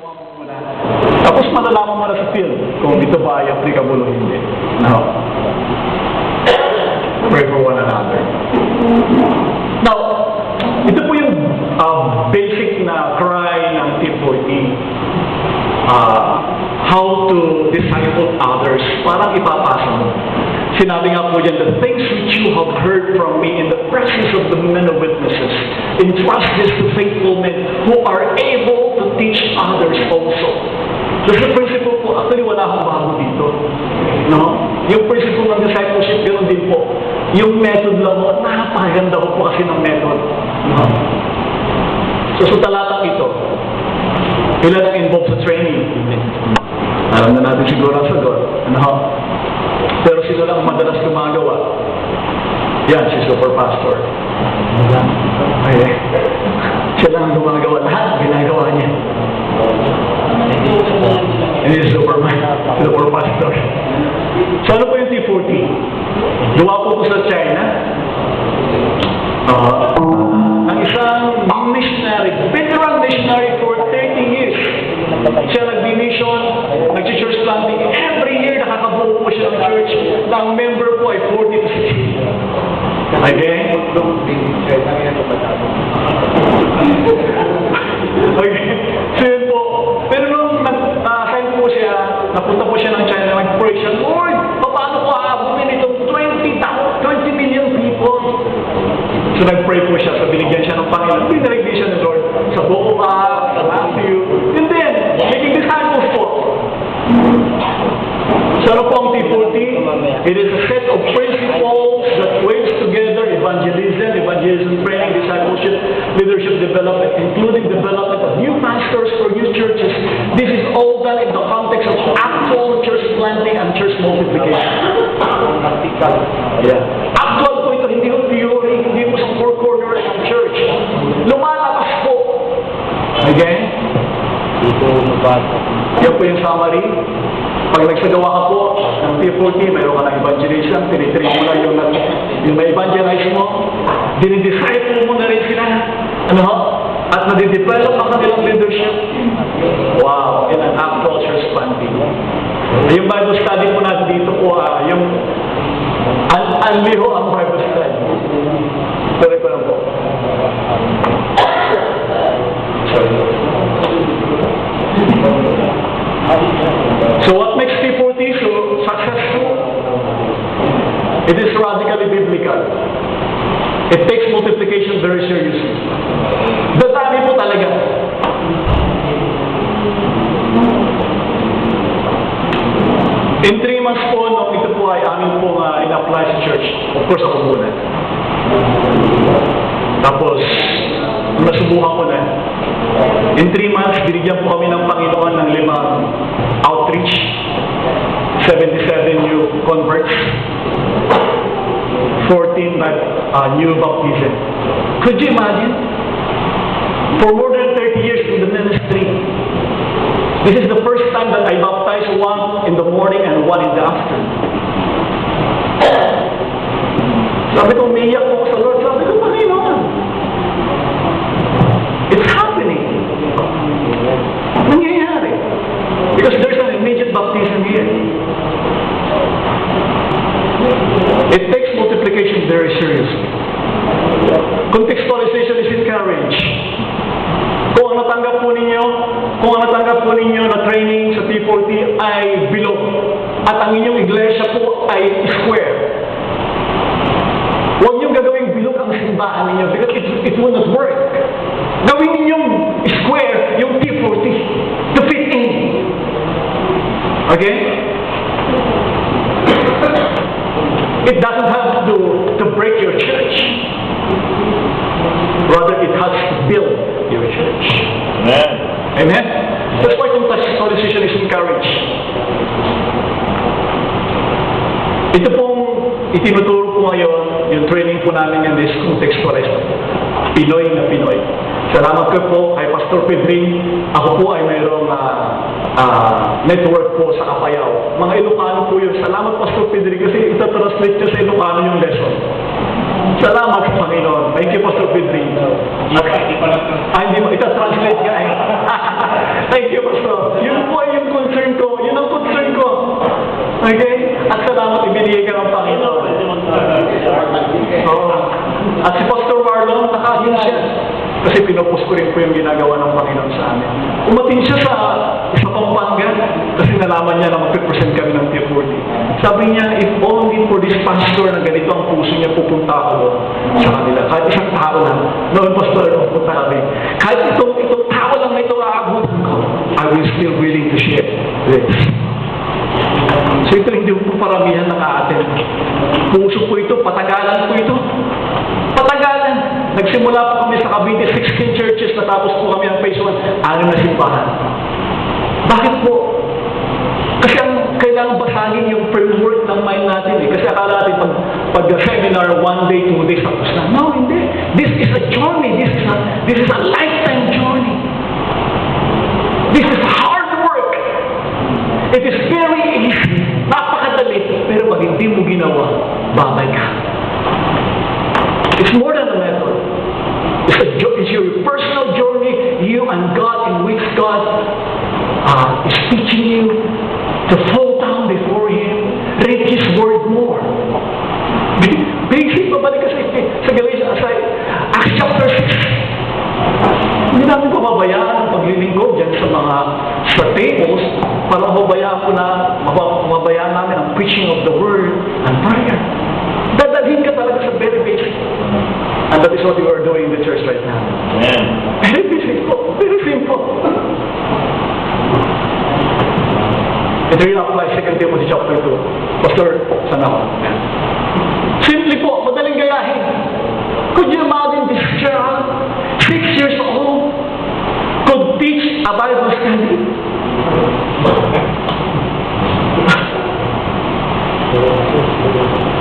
ginawa mo muna. Tapos malalaman mo na sa field kung ito ba ay applicable o hindi. No? Pray for one another. Now, ito po yung basic na cry ng T40. How to disciple others. Parang ipapasa mo. Sinabi nga po dyan, the things which you have heard from me in the presence of the men of witnesses, entrust this to faithful men who are able to teach others also. So the principle po, actually wala akong bago dito. No? Yung principle ng discipleship, ganoon din po. Yung method lang mo, napakaganda ko po kasi ng method. No? So sa talatang ito, ilan ang involved sa training? Alam na natin siguro ang sagot. Ano? Pero sino lang madalas gumagawa? Yan, si Super Pastor. Okay. Siya lang ang gumagawa. Lahat ginagawa niya. And he's Super Pastor. So ano po yung T40? Gawa po sa China. Ang isang missionary, veteran missionary for 30 years. Siya nag-mission, nag-church planting. Every year nakakabuo po siya ng church. Na ang member po ay 40 to 60. Okay? Okay. So yun po. Pero nung nag-assign po siya, napunta po siya ng China, nag-pray siya, Lord, paano ko aabutin itong 20 million people? So nag-pray po siya, so binigyan siya ng Panginoon. Binigyan siya ng Lord sa buong sa Matthew. And then, making disciples po. So ano po ang T40? It is a set of principles that waves together evangelism, training, discipleship, leadership development, including development of new pastors for new churches. This is all done in the context of actual church planting and church multiplication. Yeah. Actual po ito, hindi po theory, hindi po sa four corners ng church. Lumalabas po. Again? Yan po yung summary. Pag nagsagawa ka po ng T40, mayroon ka ng evangelism, tinitrain mo na yung may evangelize mo, dinidisciple mo na rin sila. Ano ho? At nadidevelop ang kanilang leadership. Wow! In an actual church planting. Yung Bible study po natin dito po, yung anliho ang Bible study. Tuloy ko lang po. Sorry. So what makes T40 so successful? It is radically biblical. It takes multiplication very seriously. Dadami po talaga. In 3 months po, nung ito po ay amin po in-apply sa church. Of course, ako muna. Tapos, nasubukan ko na. In 3 months, binigyan po kami ng Panginoon ng 5 outreach, 77 new converts, 14 new baptism. Could you imagine? For more than 30 years in the ministry, this is the first time that I baptized one in the morning and one in the afternoon. Sabi ko, umiiyak po sa Lord. Sabi ko, Panginoon, it's happening. Nangyayari. Because there's an immediate baptism here. It takes multiplication very seriously. Contextualization is encouraged. Kung ang natanggap po ninyo na training sa T40 ay bilog at ang inyong iglesia po ay square, huwag niyong gagawing bilog ang simbahan ninyo because it will not work. Gawin ninyong square yung T40 to fit in. Okay? It doesn't have to break your church. Rather, it has to build your church. Amen. Amen? That's why contextualization is encouraged. Ito pong itinuturo po ngayon, yung training po namin yan is contextualized. Pinoy na Pinoy. Salamat ko po kay Pastor Pedring. Ako po ay mayroong network po sa Apayao. Mga Ilocano po yun. Salamat Pastor Pedring kasi ita-translate niyo sa Ilocano yung lesson. Salamat sa Panginoon. Thank you Pastor Pedring. Hindi mo ita-translate ka eh. Thank you Pastor At si Pastor Marlon, nakahin siya. Kasi pinopos ko rin po yung ginagawa ng Panginoon sa amin. Umatin siya sa Pampanga kasi nalaman niya na mag-present kami ng Tier 40. Sabi niya, if only for this pastor na ganito ang puso niya, pupunta ako doon sa kanila. Kahit isang tao lang, noon pastor, pupunta kami. Kahit itong tao lang na ito aabutan ko, I will still willing to share this. So ito hindi po paramihan ng aatin. Puso po ito, patagalan po ito. Patagalan. Nagsimula po kami sa Cavite, 16 churches, natapos po kami ang phase 1, 6 na simbahan. Bakit po? Kasi ang kailangan basagin yung framework ng mind natin eh. Kasi akala natin pag seminar, 1 day, 2 days, tapos na. No, hindi. This is a journey. This is a lifetime journey. This is hard work. It is very easy. Napakadali. Pero pag hindi mo ginawa, babay ka. It's more than a method. It's your personal journey, you and God, in which God is teaching you to fall down before Him, read His Word more. Basic, babalik kasi sa Galatians, sa Acts chapter 6. Hindi namin pababayaan ang paglilingkod dyan sa tables, para mababayaan namin ang preaching of the Word and prayer. Dadalhin ka talaga sa very basic. And that is what we are doing in the church right now. Amen. Very basic po. Very simple. Ito yung apply 2 Timothy chapter 2. Pastor, sana ako. Simply po, madaling gayahin. Could you imagine this child, 6 years old, could teach a Bible study?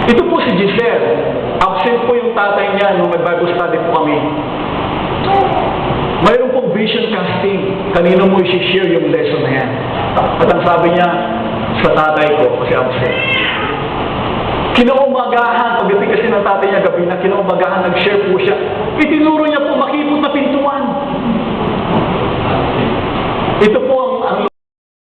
Ito po si Giselle. Absent po yung tatay niya nung nag-Bible study po kami. Mayroon pong vision casting. Kanino mo i-share yung lesson na yan? At ang sabi niya sa tatay ko, kasi absent. Kinaumagahan, pagdating kasi ng tatay niya gabi na, kinaumagahan, nag-share po siya. Itinuro niya po